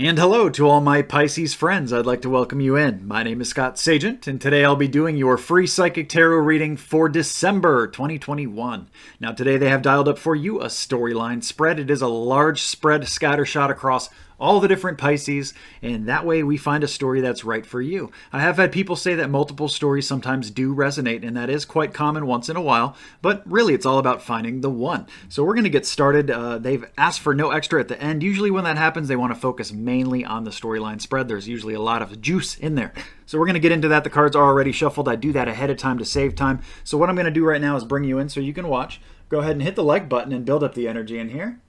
And hello to all my Pisces friends. I'd like to welcome you in. My name is Scott Sagent, and today I'll be doing your free psychic tarot reading for December 2021. Now today they have dialed up for you a storyline spread. It is a large spread scattershot across all the different Pisces, and that way we find a story that's right for you. I have had people say that multiple stories sometimes do resonate, and that is quite common once in a while, but really it's all about finding the one. So we're going to get started. They've asked for no extra at the end. Usually when that happens, they want to focus mainly on the storyline spread. There's usually a lot of juice in there. So we're going to get into that. The cards are already shuffled. I do that ahead of time to save time. So what I'm going to do right now is bring you in so you can watch. Go ahead and hit the like button and build up the energy in here.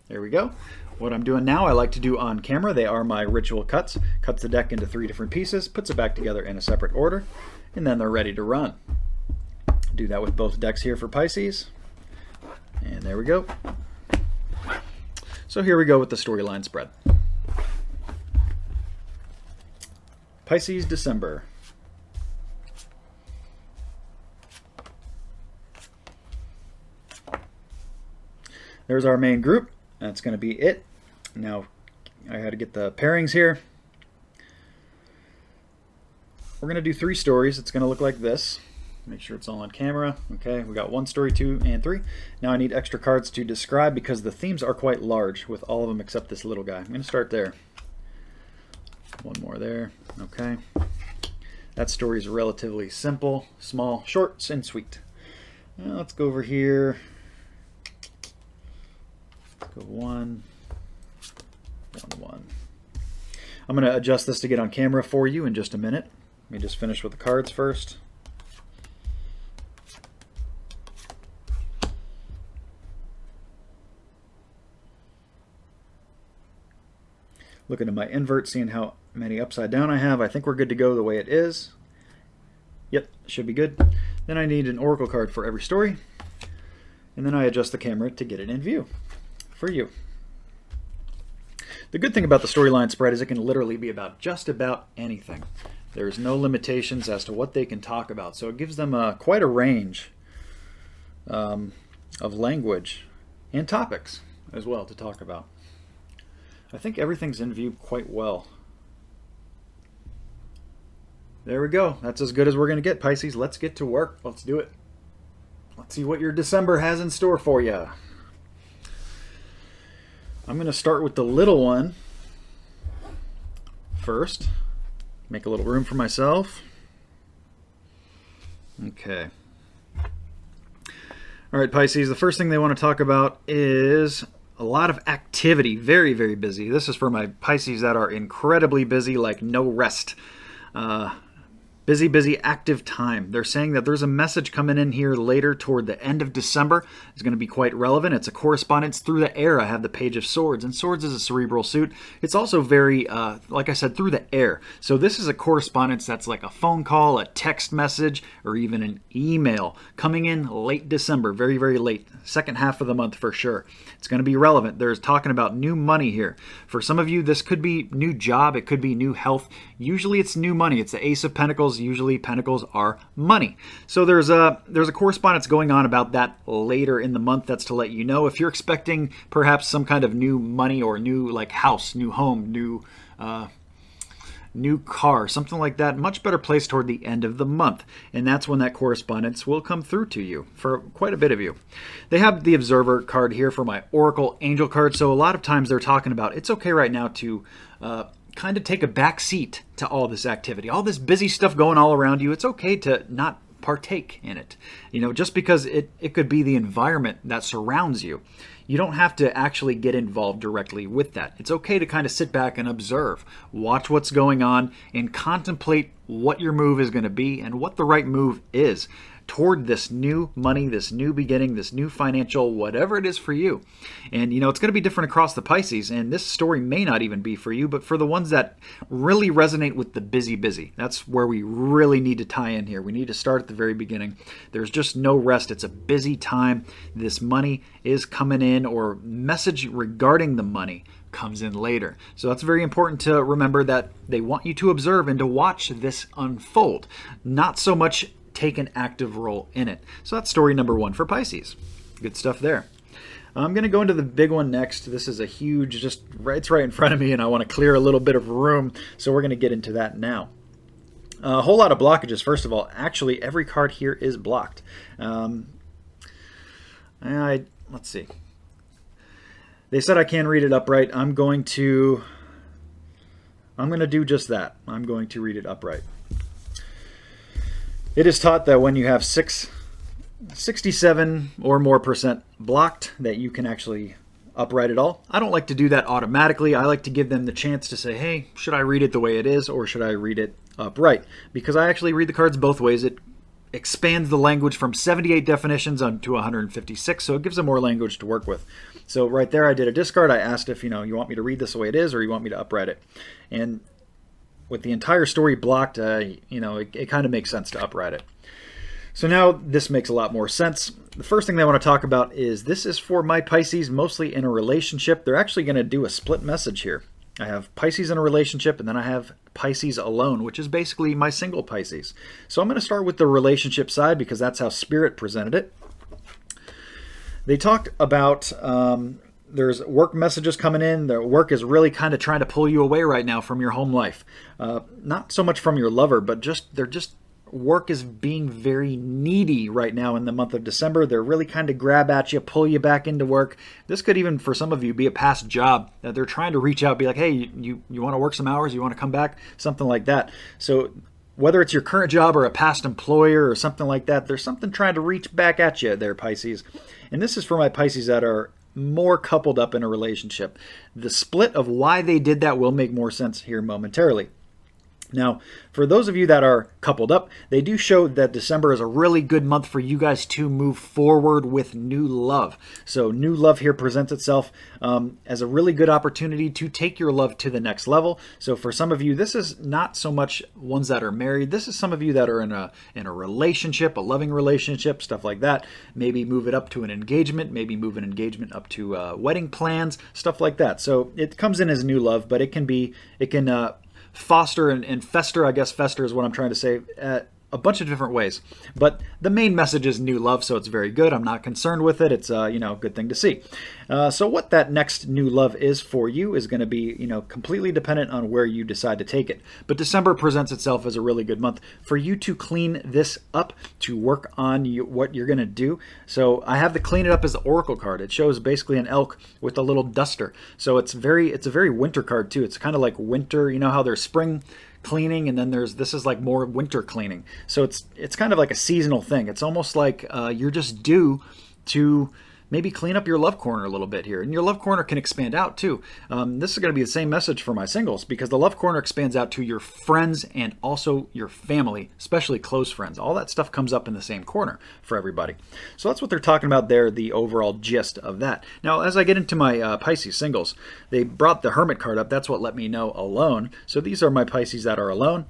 There we go. What I'm doing now, I like to do on camera. They are my ritual cuts. Cuts the deck into 3 different pieces, puts it back together in a separate order, and then they're ready to run. Do that with both decks here for Pisces. And there we go. So here we go with the storyline spread. Pisces, December. There's our main group. That's going to be it. Now, I had to get the pairings here. We're going to do 3 stories. It's going to look like this. Make sure it's all on camera. Okay, we got 1 story, 2, and 3. Now I need extra cards to describe because the themes are quite large with all of them except this little guy. I'm going to start there. 1 more there. Okay. That story is relatively simple, small, short, and sweet. Now let's go over here. Go 1, 1, 1. I'm going to adjust this to get on camera for you in just a minute. Let me just finish with the cards first. Looking at my invert, seeing how many upside down I have. I think we're good to go the way it is. Yep, should be good. Then I need an oracle card for every story. And then I adjust the camera to get it in view for you. The good thing about the storyline spread is it can literally be about just about anything. There's no limitations as to what they can talk about, so it gives them quite a range of language and topics as well to talk about. I think everything's in view quite well. There we go. That's as good as we're going to get, Pisces. Let's get to work. Let's do it. Let's see what your December has in store for you. I'm going to start with the little one first. Make a little room for myself. Okay. All right, Pisces, the first thing they want to talk about is a lot of activity. Very, very busy. This is for my Pisces that are incredibly busy, like no rest. Busy, busy, active time. They're saying that there's a message coming in here later toward the end of December. It's going to be quite relevant. It's a correspondence through the air. I have the Page of Swords, and Swords is a cerebral suit. It's also very, like I said, through the air. So this is a correspondence that's like a phone call, a text message, or even an email coming in late December. Very, very late. Second half of the month for sure. It's going to be relevant. There's talking about new money here. For some of you, this could be new job. It could be new health. Usually it's new money. It's the Ace of Pentacles. Usually Pentacles are money. So there's a correspondence going on about that later in the month. That's to let you know if you're expecting perhaps some kind of new money or new like house, new home, new car, something like that. Much better place toward the end of the month. And that's when that correspondence will come through to you for quite a bit of you. They have the Observer card here for my Oracle Angel card. So a lot of times they're talking about it's okay right now to kind of take a back seat to all this activity, all this busy stuff going all around you. It's okay to not partake in it. You know, just because it could be the environment that surrounds you. You don't have to actually get involved directly with that. It's okay to kind of sit back and observe, watch what's going on, and contemplate what your move is going to be and what the right move is toward this new money, this new beginning, this new financial, whatever it is for you. And, you know, it's going to be different across the Pisces, and this story may not even be for you, but for the ones that really resonate with the busy, that's where we really need to tie in here. We need to start at the very beginning. There's just no rest. It's a busy time. This money is coming in, or message regarding the money comes in later. So that's very important to remember, that they want you to observe and to watch this unfold, not so much take an active role in it. So that's story number 1 for Pisces. Good stuff there. I'm going to go into the big one next. This is a huge, it's right in front of me, and I want to clear a little bit of room, so we're going to get into that now. A whole lot of blockages. First of all, actually, every card here is blocked. Let's see. They said I can read it upright. I'm going to do just that. I'm going to read it upright. It is taught that when you have 67 or more % blocked, that you can actually upright it all. I don't like to do that automatically. I like to give them the chance to say, hey, should I read it the way it is, or should I read it upright? Because I actually read the cards both ways. It expands the language from 78 definitions to 156, so it gives them more language to work with. So right there, I did a discard. I asked if, you want me to read this the way it is, or you want me to upright it. And with the entire story blocked, it kind of makes sense to upright it. So now this makes a lot more sense. The first thing I want to talk about is this is for my Pisces, mostly in a relationship. They're actually going to do a split message here. I have Pisces in a relationship, and then I have Pisces alone, which is basically my single Pisces. So I'm going to start with the relationship side because that's how Spirit presented it. They talked about there's work messages coming in. The work is really kind of trying to pull you away right now from your home life. Not so much from your lover, but work is being very needy right now in the month of December. They're really kind of grab at you, pull you back into work. This could even, for some of you, be a past job that they're trying to reach out, be like, hey, you want to work some hours? You want to come back? Something like that. So whether it's your current job or a past employer or something like that, there's something trying to reach back at you there, Pisces. And this is for my Pisces that are more coupled up in a relationship. The split of why they did that will make more sense here momentarily. Now, for those of you that are coupled up, they do show that December is a really good month for you guys to move forward with new love. So new love here presents itself as a really good opportunity to take your love to the next level. So for some of you, this is not so much ones that are married. This is some of you that are in a relationship, a loving relationship, stuff like that. Maybe move it up to an engagement, maybe move an engagement up to wedding plans, stuff like that. So it comes in as new love, but it can foster and fester, I guess fester is what I'm trying to say, a bunch of different ways. But the main message is new love, so it's very good. I'm not concerned with it. It's a good thing to see. So what that next new love is for you is going to be completely dependent on where you decide to take it. But December presents itself as a really good month for you to clean this up, to work on what you're going to do. So I have the clean it up as the Oracle card. It shows basically an elk with a little duster. So it's a very winter card too. It's kind of like winter. You know how there's spring cleaning, and then this is like more winter cleaning. So it's kind of like a seasonal thing. It's almost like you're just due to maybe clean up your love corner a little bit here. And your love corner can expand out too. This is going to be the same message for my singles, because the love corner expands out to your friends and also your family, especially close friends. All that stuff comes up in the same corner for everybody. So that's what they're talking about there, the overall gist of that. Now, as I get into my Pisces singles, they brought the Hermit card up. That's what let me know alone. So these are my Pisces that are alone.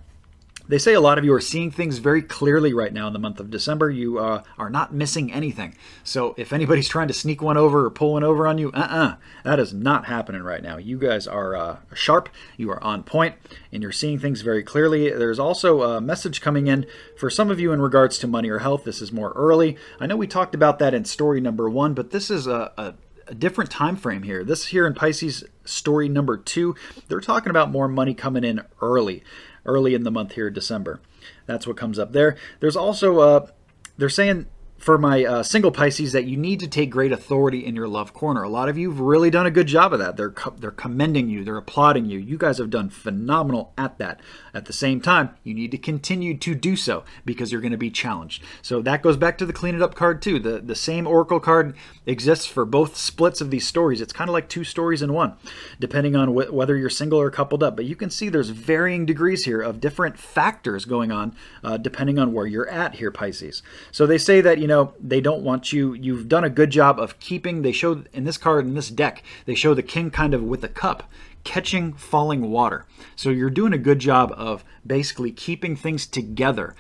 They say a lot of you are seeing things very clearly right now in the month of December. You are not missing anything. So if anybody's trying to sneak one over or pull one over on you, that is not happening right now. You guys are sharp, you are on point, and you're seeing things very clearly. There's also a message coming in for some of you in regards to money or health. This is more early. I know we talked about that in story number 1, but this is a different time frame here. This here in Pisces story number 2, they're talking about more money coming in early in the month here, December. That's what comes up there. There's also, they're saying for my single Pisces that you need to take great authority in your love corner. A lot of you have really done a good job of that. They're commending you. They're applauding you. You guys have done phenomenal at that. At the same time, you need to continue to do so because you're going to be challenged. So that goes back to the Clean It Up card too. The same Oracle card exists for both splits of these stories. It's kind of like 2 stories in one, depending on whether you're single or coupled up. But you can see there's varying degrees here of different factors going on depending on where you're at here, Pisces. So they say that, they don't want you. You've done a good job of keeping. They show in this card, in this deck, they show the king kind of with a cup, catching falling water. So you're doing a good job of basically keeping things together,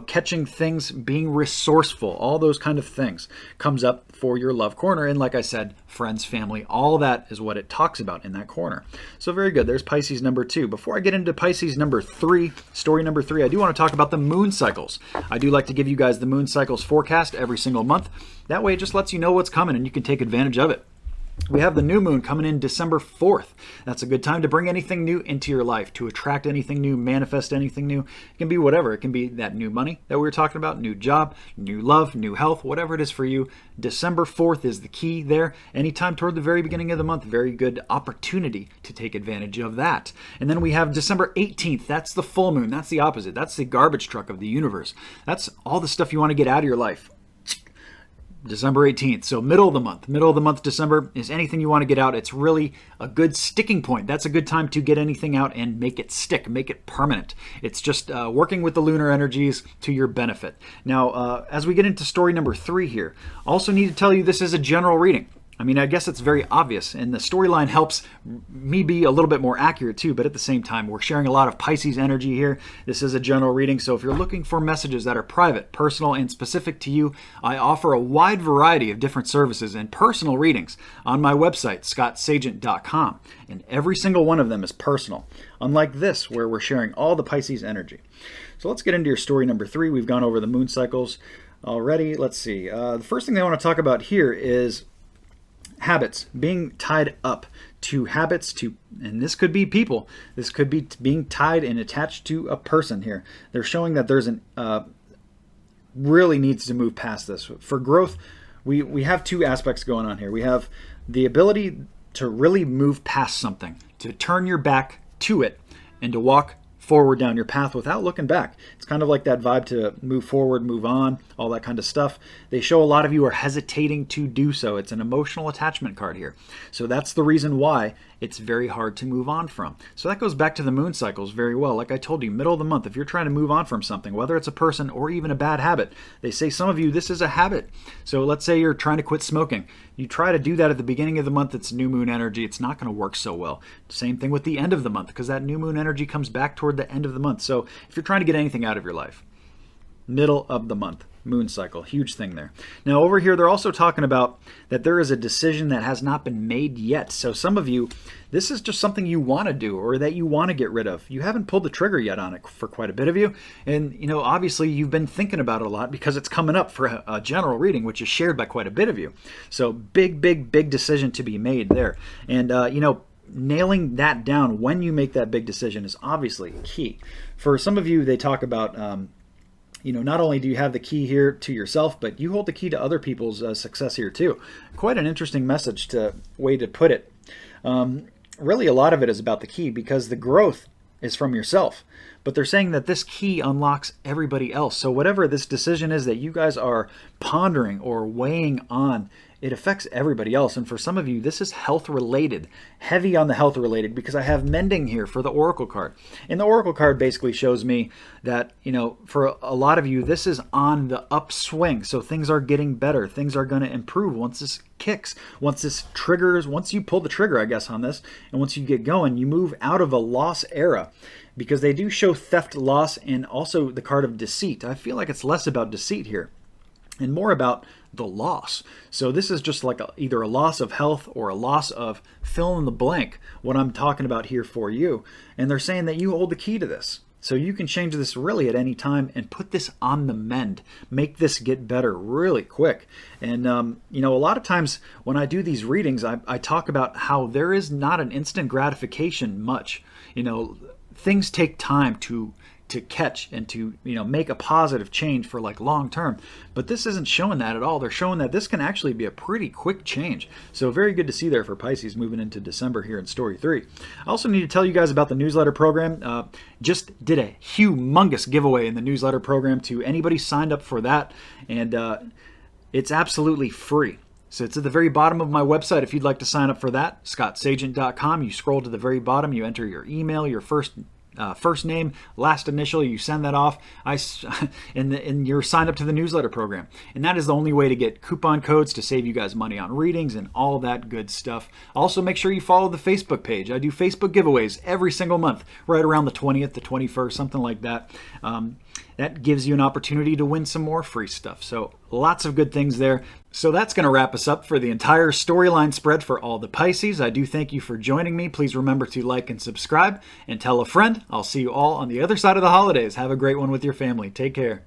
catching things, being resourceful, all those kind of things comes up for your love corner. And like I said, friends, family, all that is what it talks about in that corner. So very good. There's Pisces number 2. Before I get into Pisces number 3, story number 3, I do want to talk about the moon cycles. I do like to give you guys the moon cycles forecast every single month. That way it just lets you know what's coming and you can take advantage of it. We have the new moon coming in December 4th. That's a good time to bring anything new into your life, to attract anything new, manifest anything new. It can be whatever. It can be that new money that we were talking about, new job, new love, new health, whatever it is for you. December 4th is the key there. Anytime toward the very beginning of the month, very good opportunity to take advantage of that. And then we have December 18th. That's the full moon. That's the opposite. That's the garbage truck of the universe. That's all the stuff you want to get out of your life. December 18th. So middle of the month, December is anything you want to get out. It's really a good sticking point. That's a good time to get anything out and make it stick, make it permanent. It's just working with the lunar energies to your benefit. Now, as we get into story number 3 here, also need to tell you this is a general reading. I mean, I guess it's very obvious, and the storyline helps me be a little bit more accurate too, but at the same time, we're sharing a lot of Pisces energy here. This is a general reading, so if you're looking for messages that are private, personal, and specific to you, I offer a wide variety of different services and personal readings on my website, scottsagent.com, and every single one of them is personal, unlike this, where we're sharing all the Pisces energy. So let's get into your story number 3. We've gone over the moon cycles already. Let's see. The first thing I want to talk about here is habits, being tied up to habits, and this could be people. This could be being tied and attached to a person here. They're showing that there's really needs to move past this. For growth, we have 2 aspects going on here. We have the ability to really move past something, to turn your back to it, and to walk forward down your path without looking back. It's kind of like that vibe to move forward, move on, all that kind of stuff. They show a lot of you are hesitating to do so. It's an emotional attachment card here. So that's the reason why it's very hard to move on from. So that goes back to the moon cycles very well. Like I told you, middle of the month, if you're trying to move on from something, whether it's a person or even a bad habit, they say some of you, this is a habit. So let's say you're trying to quit smoking. You try to do that at the beginning of the month, it's new moon energy. It's not going to work so well. Same thing with the end of the month, because that new moon energy comes back toward the end of the month. So if you're trying to get anything out of your life, middle of the month, moon cycle, huge thing there. Now over here, they're also talking about that there is a decision that has not been made yet. So some of you, this is just something you want to do or that you want to get rid of. You haven't pulled the trigger yet on it for quite a bit of you. And, obviously you've been thinking about it a lot because it's coming up for a general reading, which is shared by quite a bit of you. So big decision to be made there. And, nailing that down when you make that big decision is obviously key. For some of you, they talk about, not only do you have the key here to yourself, but you hold the key to other people's success here too. Quite an interesting way to put it. Really, a lot of it is about the key because the growth is from yourself. But they're saying that this key unlocks everybody else. So whatever this decision is that you guys are pondering or weighing on, it affects everybody else. And for some of you, this is health related, heavy on the health related, because I have mending here for the Oracle card. And the Oracle card basically shows me that, for a lot of you, this is on the upswing. So things are getting better. Things are going to improve once this kicks, once this triggers, once you pull the trigger, I guess, on this. And once you get going, you move out of a loss era. Because they do show theft, loss, and also the card of deceit. I feel like it's less about deceit here and more about the loss. So this is just like either a loss of health or a loss of fill in the blank, what I'm talking about here for you. And they're saying that you hold the key to this. So you can change this really at any time and put this on the mend. Make this get better really quick. And, a lot of times when I do these readings, I talk about how there is not an instant gratification much. Things take time to catch and to make a positive change for like long term, but this isn't showing that at all. They're showing that this can actually be a pretty quick change. So very good to see there for Pisces moving into December here in story 3. I also need to tell you guys about the newsletter program. Just did a humongous giveaway in the newsletter program to anybody signed up for that, and it's absolutely free. So it's at the very bottom of my website if you'd like to sign up for that, scottsagent.com. You scroll to the very bottom, you enter your email, your first first name, last initial, you send that off, and you're signed up to the newsletter program. And that is the only way to get coupon codes to save you guys money on readings and all that good stuff. Also, make sure you follow the Facebook page. I do Facebook giveaways every single month, right around the 20th, the 21st, something like that. That gives you an opportunity to win some more free stuff. So lots of good things there. So that's going to wrap us up for the entire storyline spread for all the Pisces. I do thank you for joining me. Please remember to like and subscribe and tell a friend. I'll see you all on the other side of the holidays. Have a great one with your family. Take care.